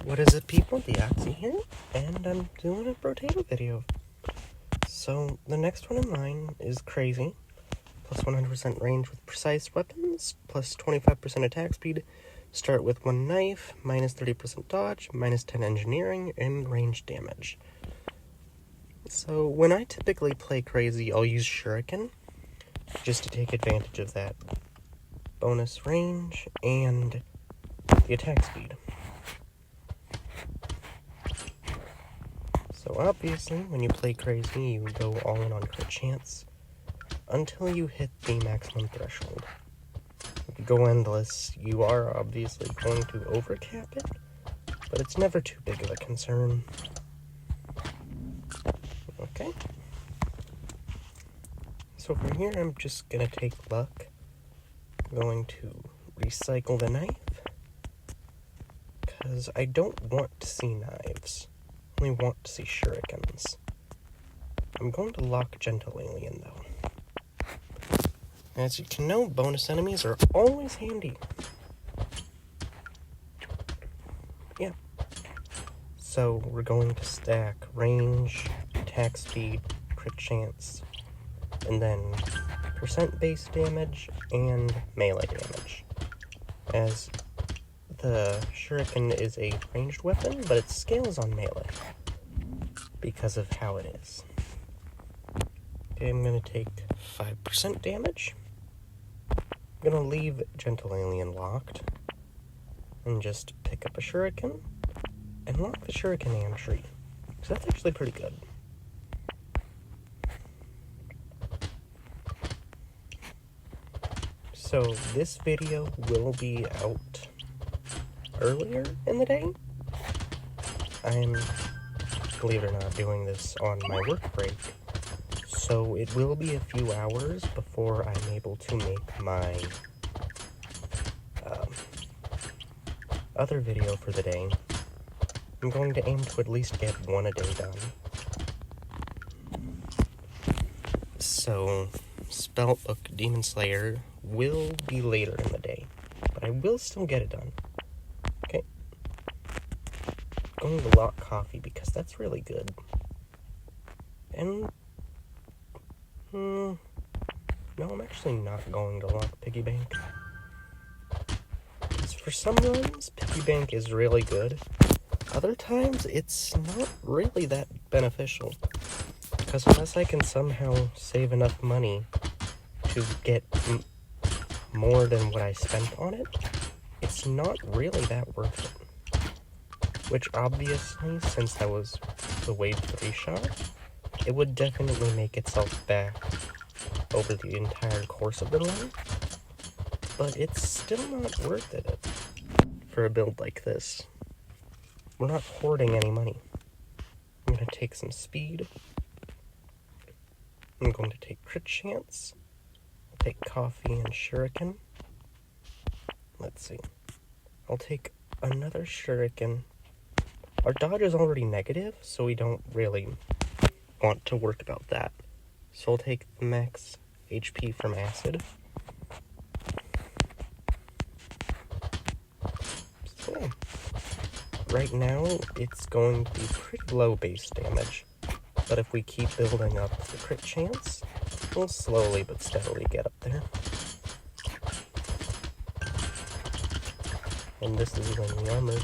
What is it, people? The Oxy here, and I'm doing a Brotato video. So, the next one in line is Crazy, plus 100% range with precise weapons, plus 25% attack speed, start with 1 knife, minus 30% dodge, minus 10 engineering, and range damage. So, when I typically play Crazy, I'll use Shuriken, just to take advantage of that bonus range and the attack speed. So obviously, when you play Crazy, you go all in on crit chance until you hit the maximum threshold. If you go endless, you are obviously going to overcap it, but it's never too big of a concern. Okay. So from here, I'm just gonna take luck. I'm going to recycle the knife, because I don't want to see knives. I only want to see shurikens. I'm going to lock Gentle Alien, though. As you can know, bonus enemies are always handy. Yeah. So we're going to stack range, attack speed, crit chance, and then percent base damage and melee damage. As the shuriken is a ranged weapon, but it scales on melee because of how it is. Okay, I'm going to take 5% damage. I'm going to leave Gentle Alien locked and just pick up a shuriken and lock the shuriken and tree. So that's actually pretty good. So this video will be out earlier in the day. I'm, believe it or not, doing this on my work break. So it will be a few hours before I'm able to make my other video for the day. I'm going to aim to at least get one a day done. So, Spellbook Demon Slayer will be later in the day, but I will still get it done. Okay. I'm going to lock coffee because that's really good. And no, I'm actually not going to lock Piggy Bank. Because for some runs, Piggy Bank is really good. Other times, it's not really that beneficial. Because unless I can somehow save enough money to get more than what I spent on it, it's not really that worth it. Which obviously, since that was the Wave 3 shot, it would definitely make itself back over the entire course of the run, but it's still not worth it for a build like this. We're not hoarding any money. I'm going to take some speed. I'm going to take crit chance. I'll take coffee and shuriken. Let's see. I'll take another shuriken. Our dodge is already negative, so we don't really want to work about that. So I'll take the max HP from acid. So, right now, it's going to be pretty low base damage. But if we keep building up the crit chance, we'll slowly but steadily get up there. And this is when the armored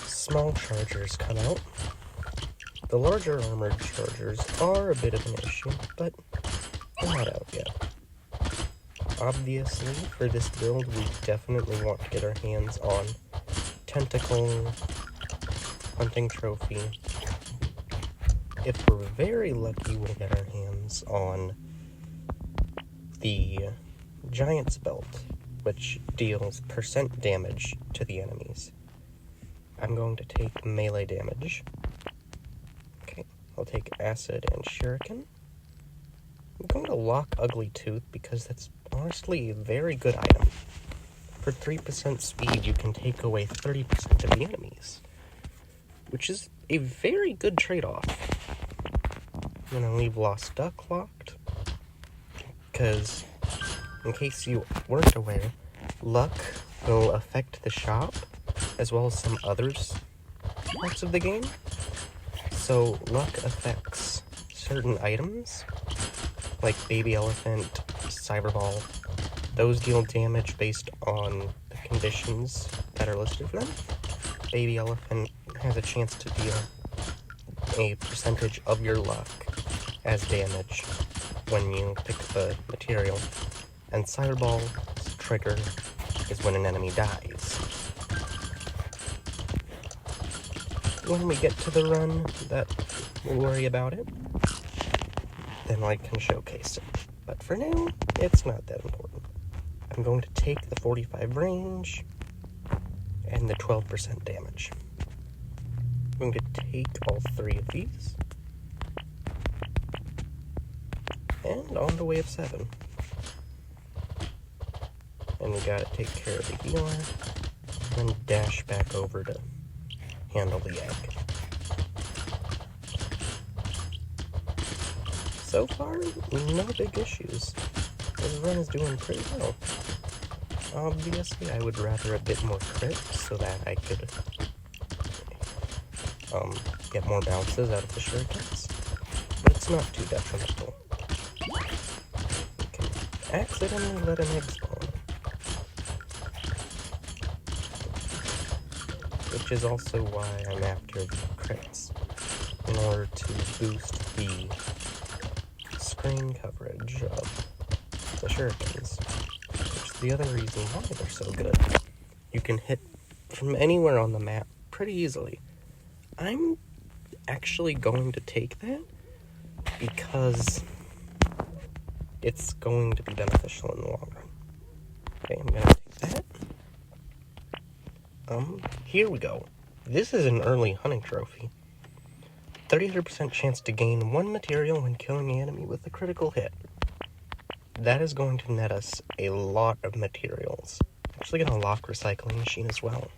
small chargers come out. The larger armored chargers are a bit of an issue, but they're not out yet. Obviously, for this build, we definitely want to get our hands on Tentacle, Hunting Trophy. If we're very lucky, we'll get our hands on the Giant's Belt, which deals percent damage to the enemies. I'm going to take melee damage. Okay, I'll take acid and shuriken. I'm going to lock Ugly Tooth because that's honestly a very good item. For 3% speed, you can take away 30% of the enemies, which is a very good trade-off. I'm going to leave Lost Duck locked, because, in case you weren't aware, luck will affect the shop, as well as some others parts of the game. So luck affects certain items, like Baby Elephant, Cyberball. Those deal damage based on the conditions that are listed for them. Baby Elephant has a chance to deal a percentage of your luck as damage when you pick the material. And Cyberball's trigger is when an enemy dies. When we get to the run that we'll worry about it, then I can showcase it. But for now, it's not that important. I'm going to take the 45 range and the 12% damage. I'm going to take all 3 of these. And on to wave 7. And we gotta take care of the healer, and dash back over to handle the egg. So far, no big issues. This run is doing pretty well. Obviously, I would rather a bit more crit so that I could get more bounces out of the shurikens, but it's not too detrimental. You can accidentally let an egg spawn, which is also why I'm after the crits, in order to boost the screen coverage of the shurikens, which is the other reason why they're so good. You can hit from anywhere on the map pretty easily. I'm actually going to take that because it's going to be beneficial in the long run. Okay, I'm gonna take that. Here we go. This is an early hunting trophy. 33% chance to gain 1 material when killing the enemy with a critical hit. That is going to net us a lot of materials. Actually gonna lock recycling machine as well.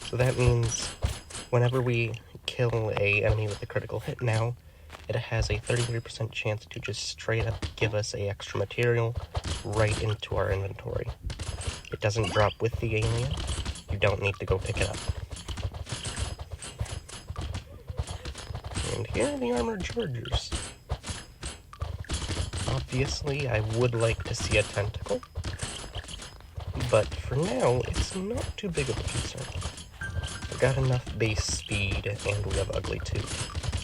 So that means whenever we kill a enemy with a critical hit now, it has a 33% chance to just straight up give us a extra material right into our inventory. It doesn't drop with the alien. You don't need to go pick it up. And here are the armored chargers. Obviously, I would like to see a tentacle, but for now, it's not too big of a concern. We've got enough base speed, and we have ugly too.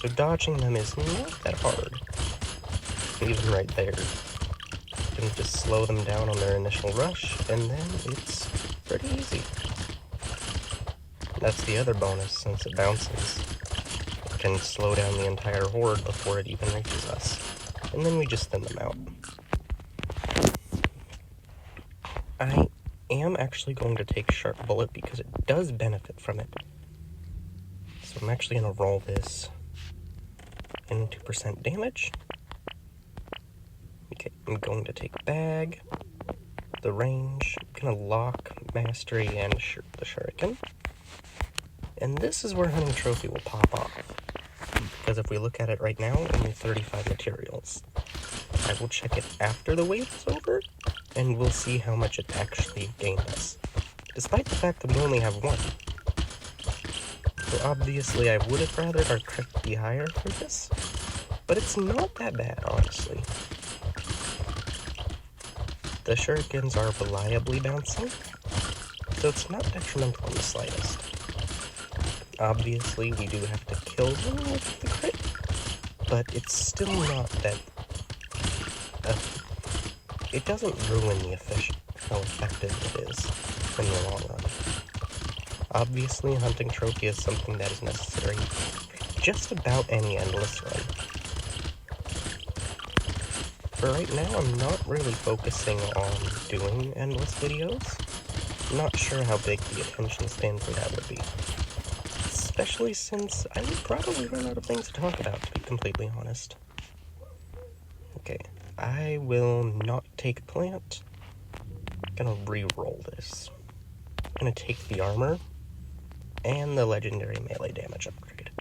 So dodging them is not that hard. Even right there. You can just slow them down on their initial rush, and then it's pretty easy. That's the other bonus, since it bounces. It can slow down the entire horde before it even reaches us. And then we just thin them out. I am actually going to take Sharp Bullet because it does benefit from it. So I'm actually going to roll this in 2% damage. Okay, I'm going to take Bag, the range, I'm going to lock Mastery and the Shuriken. And this is where Hunting Trophy will pop off. Because if we look at it right now, only 35 materials. I will check it after the wave is over, and we'll see how much it actually gained us. Despite the fact that we only have 1. So obviously I would have rather our crit be higher for this, but it's not that bad, honestly. The shurikens are reliably bouncing, so it's not detrimental in the slightest. Obviously, we do have to kill them with the crit, but it's still not that... it doesn't ruin how effective it is in the long run. Obviously, Hunting Trophy is something that is necessary for just about any endless run. For right now, I'm not really focusing on doing endless videos. I'm not sure how big the attention span for that would be. Especially since I would probably run out of things to talk about, to be completely honest. Okay, I will not take plant. I'm gonna re-roll this. I'm gonna take the armor and the legendary melee damage upgrade.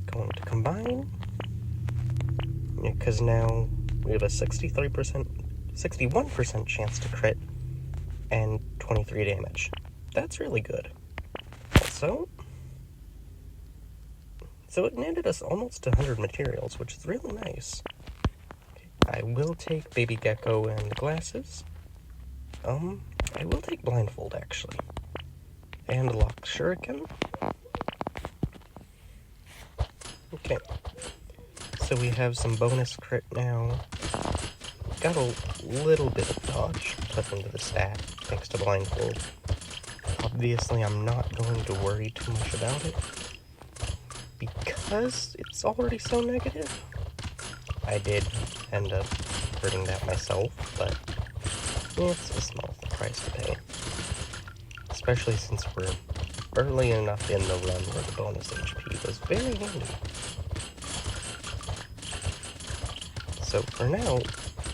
Going to combine, because now we have a 61% chance to crit and 23 damage. that's really good. Also, so it netted us almost 100 materials, which is really nice. I will take baby gecko and glasses. I will take blindfold, actually. And lock shuriken. Okay. So we have some bonus crit now. Got a little bit of dodge put into the stat, thanks to blindfold. Obviously, I'm not going to worry too much about it, because it's already so negative. I did end up hurting that myself, but it's a small price to pay. Especially since we're early enough in the run where the bonus HP was very handy. So for now,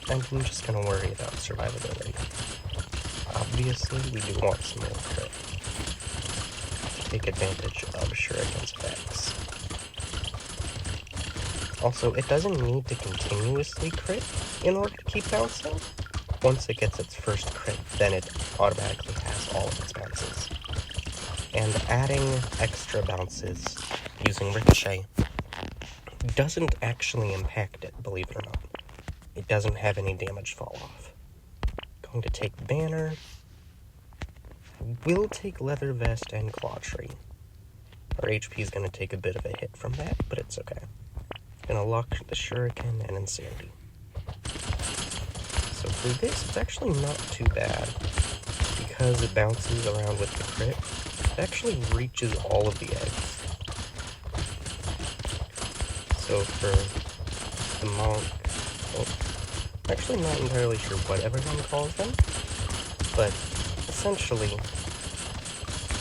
I'm just going to worry about survivability. Obviously, we do want some more crit to take advantage of Shuriken's effects. Also, it doesn't need to continuously crit in order to keep bouncing. Once it gets its first crit, then it automatically has all of its bounces. And adding extra bounces using Ricochet doesn't actually impact it, believe it or not. It doesn't have any damage fall off. Going to take Banner. Will take Leather Vest and Claw Tree. Our HP is going to take a bit of a hit from that, but it's okay. Gonna lock the Shuriken and Insanity. So for this, it's actually not too bad. Because it bounces around with the crit, it actually reaches all of the eggs. So for the Monk, I'm actually not entirely sure what everyone calls them, but essentially,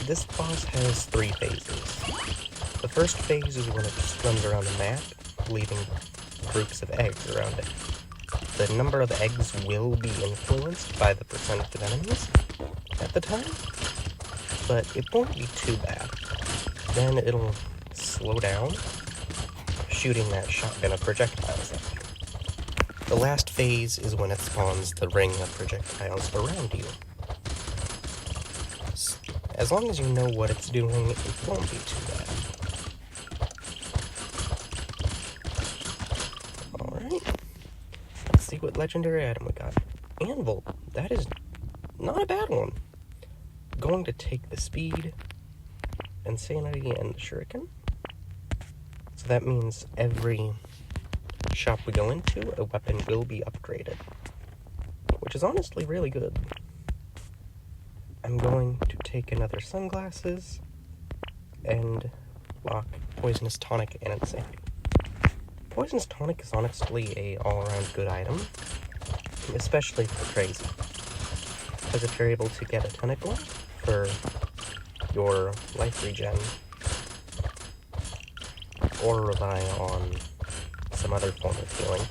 this boss has 3 phases. The first phase is when it just runs around the map, leaving groups of eggs around it. The number of eggs will be influenced by the percentage of enemies at the time, but it won't be too bad. Then it'll slow down, shooting that shotgun of projectiles at you. The last phase is when it spawns the ring of projectiles around you. As long as you know what it's doing, it won't be too bad. Alright. Let's see what legendary item we got. Anvil. That is not a bad one. Going to take the speed, Insanity, and the Shuriken. So that means every shop we go into, a weapon will be upgraded. Which is honestly really good. I'm going to take another sunglasses and lock Poisonous Tonic and Insanity. Poisonous Tonic is honestly a all-around good item, especially for Crazy. Because if you're able to get a tentacle for your life regen, or rely on some other form of healing,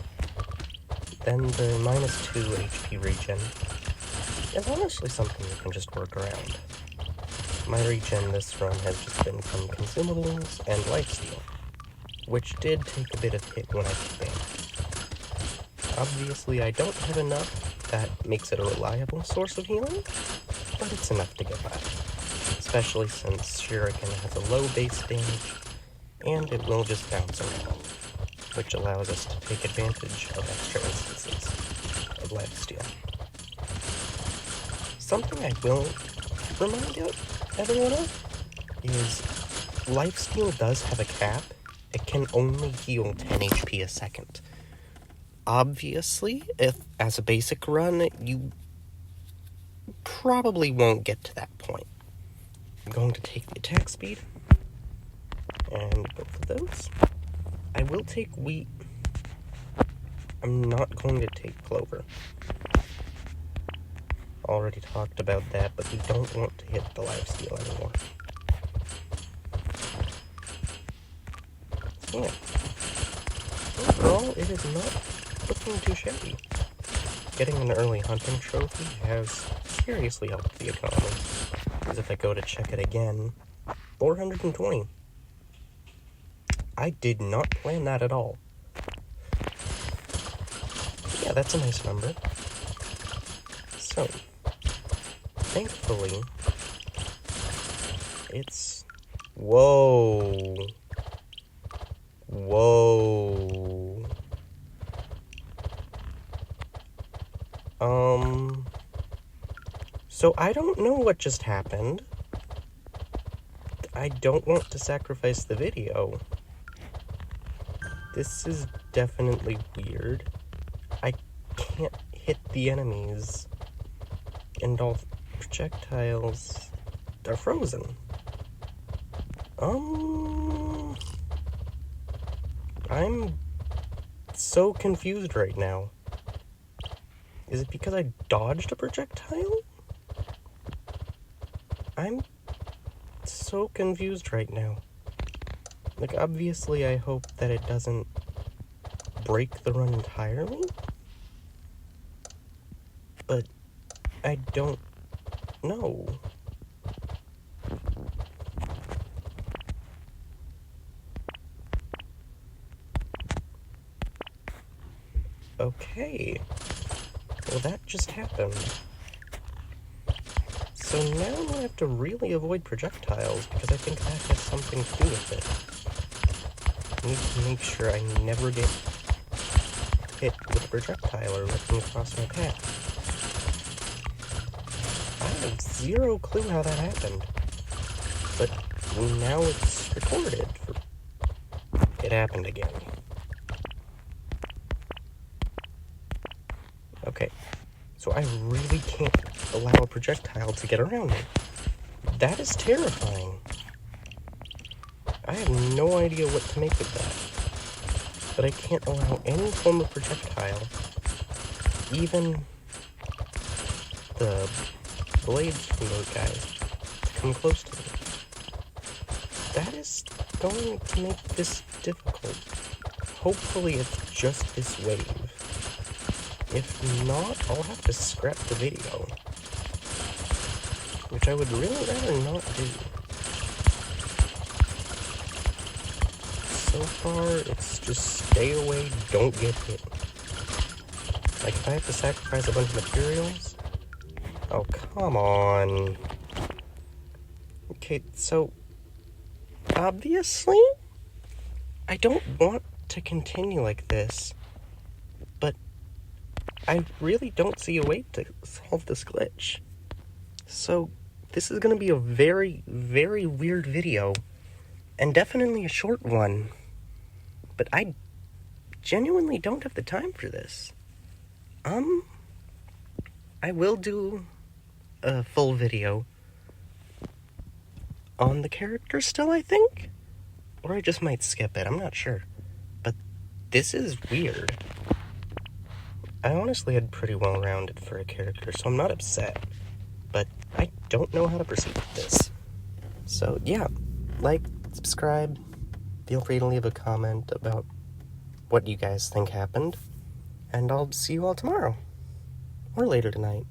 then the -2 HP regen is honestly something you can just work around. My regen this run has just been from consumables and lifesteal, which did take a bit of hit when I took damage. Obviously, I don't have enough that makes it a reliable source of healing, but it's enough to get by. Especially since Shuriken has a low base damage, and it will just bounce around, which allows us to take advantage of extra instances of lifesteal. Something I will remind everyone of is lifesteal does have a cap. It can only heal 10 HP a second. Obviously, if as a basic run, you probably won't get to that point. I'm going to take the attack speed, and both of those. I will take wheat. I'm not going to take clover. Already talked about that, but we don't want to hit the lifesteal anymore. So yeah. Overall, it is not looking too shabby. Getting an early hunting trophy has seriously helped the economy. Because if I go to check it again, 420. I did not plan that at all. Yeah, that's a nice number. So, thankfully, it's... Whoa. Whoa. So I don't know what just happened. I don't want to sacrifice the video. This is definitely weird. I can't hit the enemies. And all projectiles are frozen. I'm so confused right now. Is it because I dodged a projectile? I'm so confused right now. Like, obviously I hope that it doesn't break the run entirely, but I don't know. Okay. Well, that just happened. So now I'm gonna have to really avoid projectiles, because I think that has something to do with it. I need to make sure I never get hit with a projectile or let them cross my path. I have zero clue how that happened. But now it's recorded. It happened again. Okay, so I really can't allow a projectile to get around me. That is terrifying. I have no idea what to make of that. But I can't allow any form of projectile, even the blades from those guys, to come close to me. That is going to make this difficult. Hopefully it's just this wave. If not, I'll have to scrap the video, which I would really rather not do. So far, it's just stay away, don't get hit. Like, if I have to sacrifice a bunch of materials? Oh, come on. Okay, so, obviously, I don't want to continue like this, but I really don't see a way to solve this glitch. So, this is going to be a very, very weird video, and definitely a short one, but I genuinely don't have the time for this. I will do a full video on the character still, I think? Or I just might skip it, I'm not sure. But this is weird. I honestly had pretty well rounded for a character, so I'm not upset. But I don't know how to proceed with this. So yeah, like, subscribe, feel free to leave a comment about what you guys think happened, and I'll see you all tomorrow. Or later tonight.